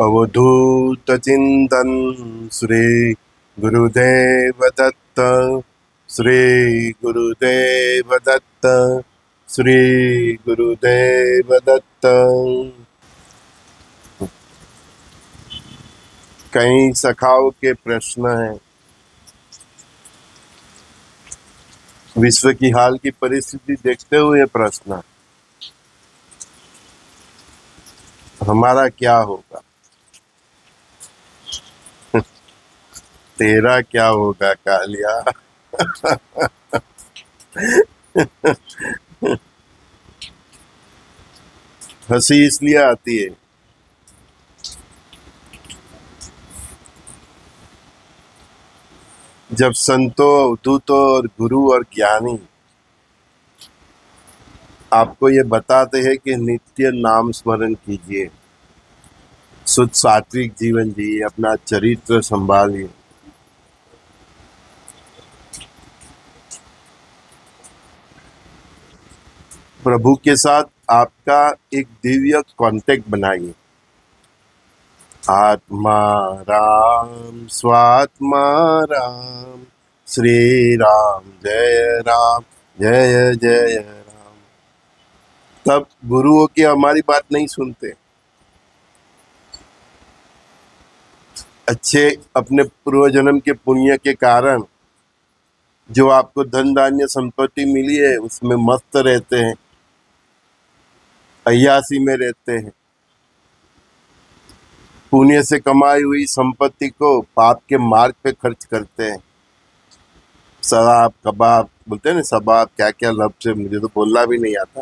अवधूत चिंतन श्री गुरुदेव दत्त। श्री गुरुदेव दत्त। श्री गुरुदेव दत्त। कई सखाओं के प्रश्न हैं। विश्व की हाल की परिस्थिति देखते हुए प्रश्न, हमारा क्या होगा? तेरा क्या होगा कालिया? हंसी इसलिए आती है, जब संतों, अवधूतों और गुरु और ज्ञानी आपको ये बताते हैं कि नित्य नाम स्मरण कीजिए, शुद्ध सात्विक जीवन जिए, अपना चरित्र संभालिए। प्रभु के साथ आपका एक दिव्य कांटेक्ट बनाइए। आत्मा राम स्वात्मा राम, श्री राम जय जय राम। तब गुरुओं की हमारी बात नहीं सुनते। अच्छे अपने पूर्व जन्म के पुण्य के कारण जो आपको धन धान्य संपत्ति मिली है, उसमें मस्त रहते हैं, अय्यासी में रहते हैं। पुण्य से कमाई हुई संपत्ति को पाप के मार्ग पे खर्च करते हैं। शराब कबाब बोलते हैं ना, शबाब क्या क्या लफ्ज़ है, मुझे तो बोलना भी नहीं आता।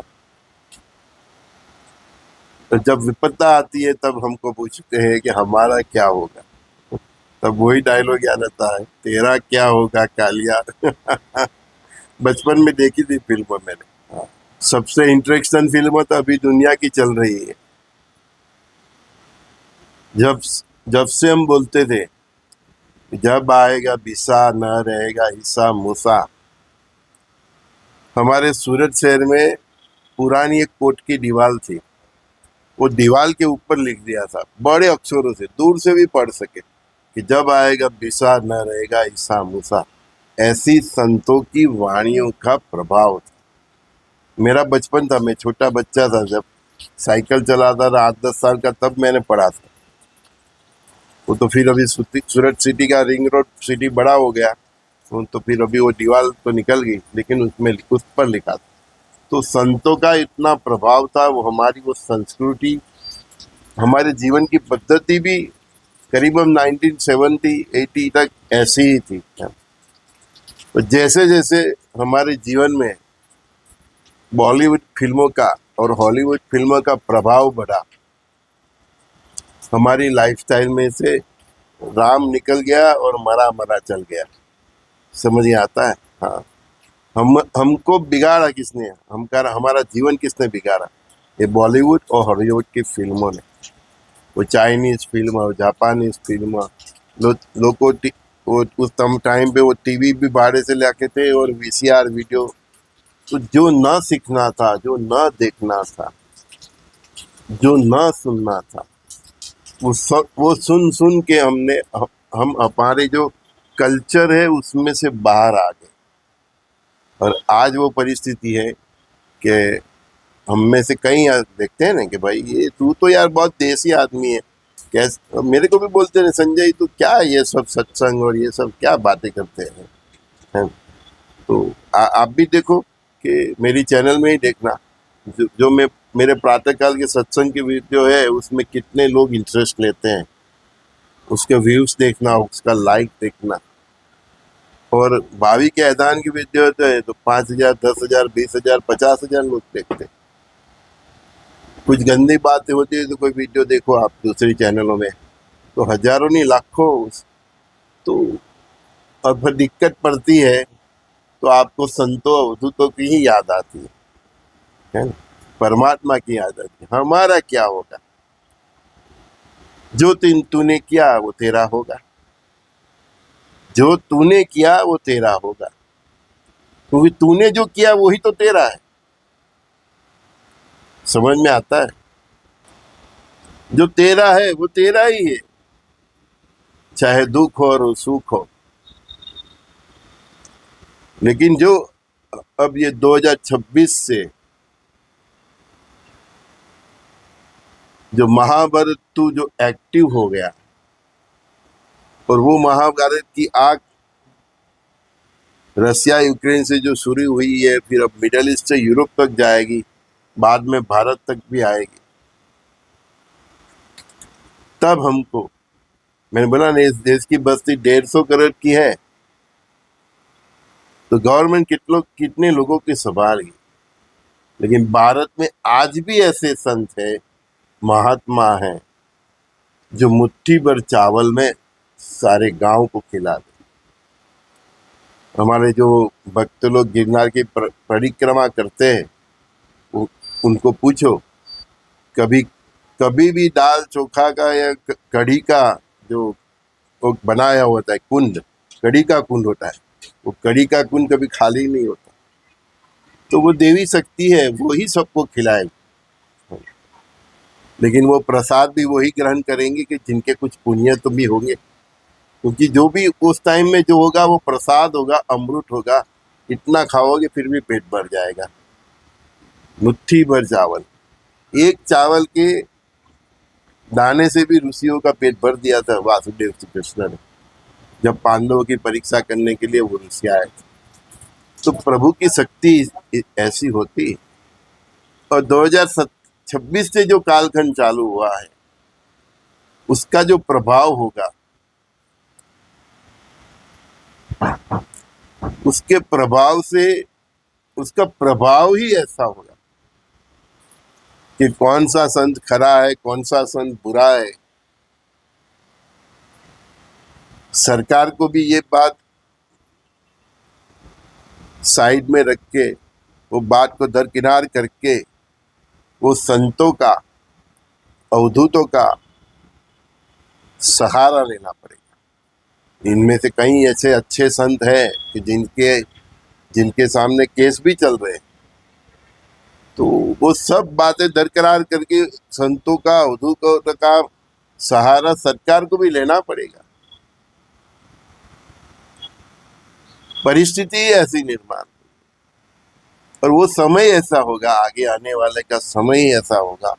तो जब विपत्ता आती है तब हमको पूछते हैं कि हमारा क्या होगा। तब वही डायलॉग याद आता है, तेरा क्या होगा कालिया। बचपन में देखी थी फिल्म मैंने। हाँ। सबसे इंटरेक्शन फिल्म तो अभी दुनिया की चल रही है। जब जब से हम बोलते थे, जब आएगा बिसा न रहेगा हिस्सा मूसा। हमारे सूरत शहर में पुरानी एक कोट की दीवार थी, वो दीवार के ऊपर लिख दिया था बड़े अक्षरों से, दूर से भी पढ़ सके, कि जब आएगा बिसा न रहेगा ईसा मूसा। ऐसी संतों की वाणियों का प्रभाव था। मेरा बचपन था, मैं छोटा बच्चा था, जब साइकिल चलाता था 8-10 साल का, तब मैंने पढ़ा था। वो तो फिर अभी सूरत सिटी का रिंग रोड सिटी बड़ा हो गया, तो फिर अभी वो दीवार तो निकल गई, लेकिन उसमें उस पर लिखा था। तो संतों का इतना प्रभाव था, वो हमारी वो संस्कृति, हमारे जीवन की पद्धति भी करीबन 1970-80 तक ऐसी ही थी। तो जैसे जैसे हमारे जीवन में बॉलीवुड फिल्मों का और हॉलीवुड फिल्मों का प्रभाव बढ़ा, हमारी लाइफस्टाइल में से राम निकल गया और मरा मरा चल गया। समझ में आता है? हाँ। हमको बिगाड़ा किसने? हमारा जीवन किसने बिगाड़ा? ये बॉलीवुड और हॉलीवुड की फिल्मों ने। वो चाइनीज फिल्म और जापानीज फिल्म, लोग को वो उस टाइम पे वो टीवी भी भाड़े से लाके थे और वीसीआर वीडियो। तो जो न सीखना था, जो न देखना था, जो न सुनना था, वो सुन सुन के हम हमारे जो कल्चर है उसमें से बाहर आ गए। और आज वो परिस्थिति है कि हम में से कई देखते हैं ना कि भाई ये तू तो यार बहुत देसी आदमी है, कैसे मेरे को भी बोलते हैं संजय तू क्या ये सब सत्संग और ये सब क्या बातें करते हैं। तो आप भी देखो कि मेरी चैनल में ही देखना, जो मैं मेरे प्रातःकाल के सत्संग की वीडियो है उसमें कितने लोग इंटरेस्ट लेते हैं, उसके व्यूज देखना, उसका लाइक देखना। और भावी के ऐलान की वीडियो होते हैं तो 5,000, 10,000, 20,000, 50,000 लोग देखते हैं। कुछ गंदी बातें होती है तो कोई वीडियो देखो आप दूसरी चैनलों में, तो हजारों नहीं लाखों। तो और फिर दिक्कत पड़ती है तो आपको संतों अवधूतों की ही याद आती है ना? परमात्मा की याद आती है। हमारा क्या होगा? जो तूने किया वो तेरा होगा, जो तूने किया वो तेरा होगा, क्योंकि तूने जो किया वही तो तेरा है। समझ में आता है? जो तेरा है वो तेरा ही है, चाहे दुख हो और सुख हो। लेकिन जो अब ये 2026 से जो महाभारत टू जो एक्टिव हो गया, और वो महाभारत की आग रसिया यूक्रेन से जो शुरू हुई है, फिर अब मिडल ईस्ट से यूरोप तक जाएगी, बाद में भारत तक भी आएगी। तब हमको, मैंने बोला ना, इस देश की बस्ती 150 करोड़ की है, तो गवर्नमेंट कितने लोगों की संभालेगी। लेकिन भारत में आज भी ऐसे संत है, महात्मा हैं, जो मुट्ठी भर चावल में सारे गांव को खिला दे। हमारे जो भक्त लोग गिरनार की परिक्रमा करते हैं, उनको पूछो, कभी कभी भी दाल चोखा का या कढ़ी का जो वो बनाया होता है कुंड, कढ़ी का कुंड होता है, वो कढ़ी का कुंड कभी खाली नहीं होता। तो वो देवी शक्ति है, वो ही सबको खिलाएगी। लेकिन वो प्रसाद भी वही ग्रहण करेंगे कि जिनके कुछ पुण्य तो भी होंगे, क्योंकि जो भी उस टाइम में जो होगा वो प्रसाद होगा, अमृत होगा। इतना खाओगे फिर भी पेट भर जाएगा। मुट्ठी भर चावल, एक चावल के दाने से भी ऋषियों का पेट भर दिया था वासुदेव श्री कृष्ण ने, जब पांडवों की परीक्षा करने के लिए वो ऋषि आए थे। तो प्रभु की शक्ति ऐसी होती। और 2026 से जो कालखंड चालू हुआ है, उसका जो प्रभाव होगा, उसके प्रभाव से, उसका प्रभाव ही ऐसा होगा कि कौन सा संत खरा है, कौन सा संत बुरा है। सरकार को भी ये बात साइड में रख के, वो बात को दरकिनार करके, वो संतों का, अवधूतों का सहारा लेना पड़ेगा। इनमें से कई ऐसे अच्छे संत हैं कि जिनके सामने केस भी चल रहे हैं, तो वो सब बातें दरकिनार करके संतों का, अवधूतों का सहारा सरकार को भी लेना पड़ेगा। परिस्थिति ऐसी निर्माण, और वो समय ऐसा होगा, आगे आने वाले का समय ही ऐसा होगा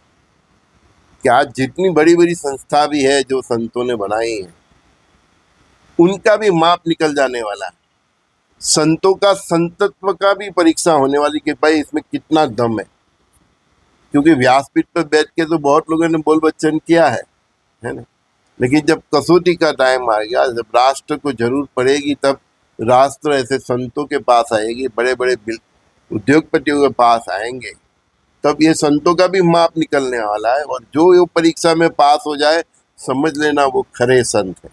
कि आज जितनी बड़ी बड़ी संस्था भी है जो संतों ने बनाई है, उनका भी माप निकल जाने वाला है। संतों का संतत्व का भी परीक्षा होने वाली कि भाई इसमें कितना दम है। क्योंकि व्यासपीठ पर बैठ के तो बहुत लोगों ने बोल बच्चन किया है ना, लेकिन जब कसौटी का टाइम आ गया, जब राष्ट्र को जरूरत पड़ेगी, तब राष्ट्र ऐसे संतों के पास आएगी, बड़े बड़े उद्योगपतियों के पास आएंगे, तब ये संतों का भी माप निकलने वाला है। और जो ये परीक्षा में पास हो जाए, समझ लेना वो खरे संत है।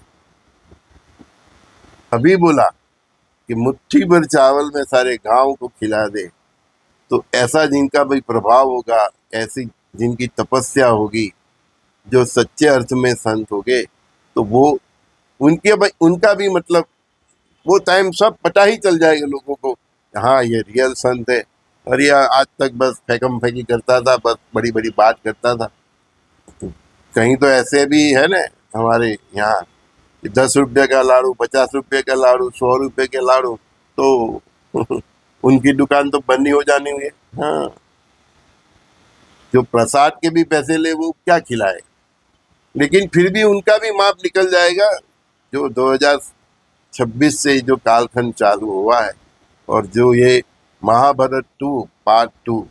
अभी बोला कि मुट्ठी भर चावल में सारे गांव को खिला दे, तो ऐसा जिनका भी प्रभाव होगा, ऐसी जिनकी तपस्या होगी, जो सच्चे अर्थ में संत होंगे, तो वो उनका भी मतलब वो टाइम सब पता ही चल जाएगा लोगों को, हाँ ये रियल संत है। और ये आज तक बस फेंकम फेंकी करता था, बस बड़ी बड़ी बात करता था। कहीं तो ऐसे भी है ना हमारे यहाँ, 10 रुपये का लाड़ू, 50 रुपये का लाड़ू, 100 रुपये के लाड़ू, तो उनकी दुकान तो बंद ही हो जानी हुई है। हाँ, जो प्रसाद के भी पैसे ले वो क्या खिलाए। लेकिन फिर भी उनका भी माप निकल जाएगा। जो 2026 से जो कालखंड चालू हुआ है, और जो ये महाभारत 2 पार्ट 2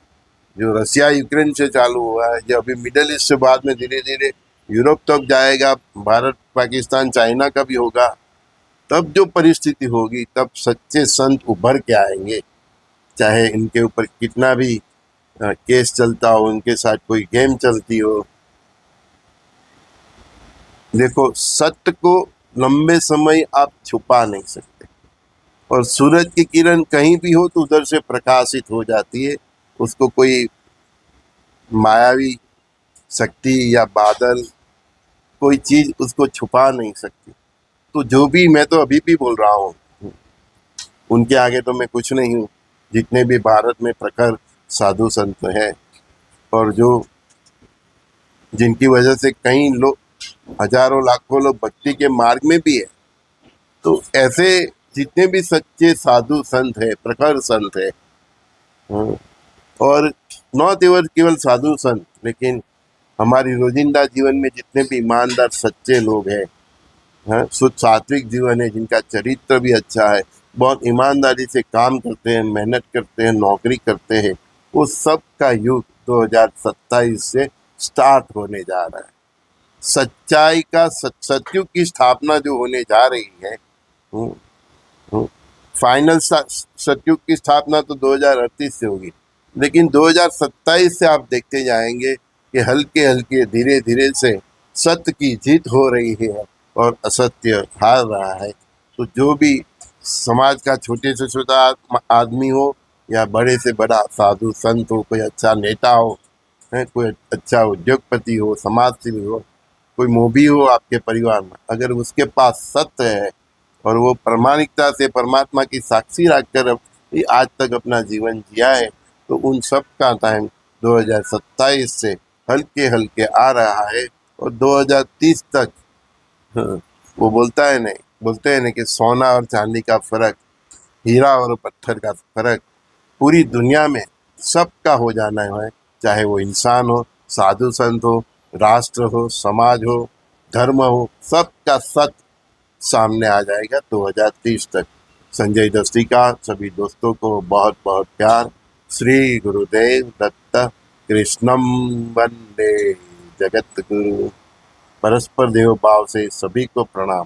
जो रसिया यूक्रेन से चालू हुआ है, जो अभी मिडल ईस्ट से बाद में धीरे धीरे यूरोप तक जाएगा, भारत, पाकिस्तान, चाइना का भी होगा, तब जो परिस्थिति होगी, तब सच्चे संत उभर के आएंगे। चाहे इनके ऊपर कितना भी केस चलता हो, उनके साथ कोई गेम चलती हो। देखो, सत्य को लंबे समय आप छुपा नहीं सकते, और सूरज की किरण कहीं भी हो तो उधर से प्रकाशित हो जाती है। उसको कोई मायावी शक्ति या बादल, कोई चीज उसको छुपा नहीं सकती। तो जो भी, मैं तो अभी भी बोल रहा हूँ, उनके आगे तो मैं कुछ नहीं हूँ। जितने भी भारत में प्रखर साधु संत हैं, और जो जिनकी वजह से कई लोग, हजारों लाखों लोग भक्ति के मार्ग में भी है। तो ऐसे जितने भी सच्चे साधु संत है, प्रखर संत है, हाँ, और नॉट एवर केवल साधु संत, लेकिन हमारी रोजिंदा जीवन में जितने भी ईमानदार सच्चे लोग हैं, हाँ, शुद्ध सात्विक जीवन है, जिनका चरित्र भी अच्छा है, बहुत ईमानदारी से काम करते हैं, मेहनत करते हैं, नौकरी करते हैं, वो सब का युग 2027 से स्टार्ट होने जा रहा है। सच्चाई का सतयुग की स्थापना जो होने जा रही है, फाइनल सतयुग की स्थापना तो 2038 से होगी, लेकिन 2027 से आप देखते जाएंगे कि हल्के हल्के धीरे धीरे से सत्य की जीत हो रही है और असत्य हार रहा है। तो जो भी समाज का छोटे से छोटा आदमी हो या बड़े से बड़ा साधु संत हो, कोई अच्छा नेता हो, है कोई अच्छा उद्योगपति हो, समाज सेवी हो, कोई मोभी हो आपके परिवार में, अगर उसके पास सत्य है और वो प्रामाणिकता से परमात्मा की साक्षी रखकर आज तक अपना जीवन जिया है, तो उन सब का टाइम 2027 से हल्के हल्के आ रहा है और 2030 तक, हाँ, वो बोलते हैं नहीं कि सोना और चांदी का फर्क, हीरा और पत्थर का फर्क पूरी दुनिया में सबका हो जाना है, चाहे वो इंसान हो, साधु संत हो, राष्ट्र हो, समाज हो, धर्म हो, सबका सत्य सामने आ जाएगा 2030 तक। संजय दस्ती का सभी दोस्तों को बहुत बहुत प्यार। श्री गुरुदेव दत्त कृष्णम वंदे जगत गुरु। परस्पर देव भाव से सभी को प्रणाम।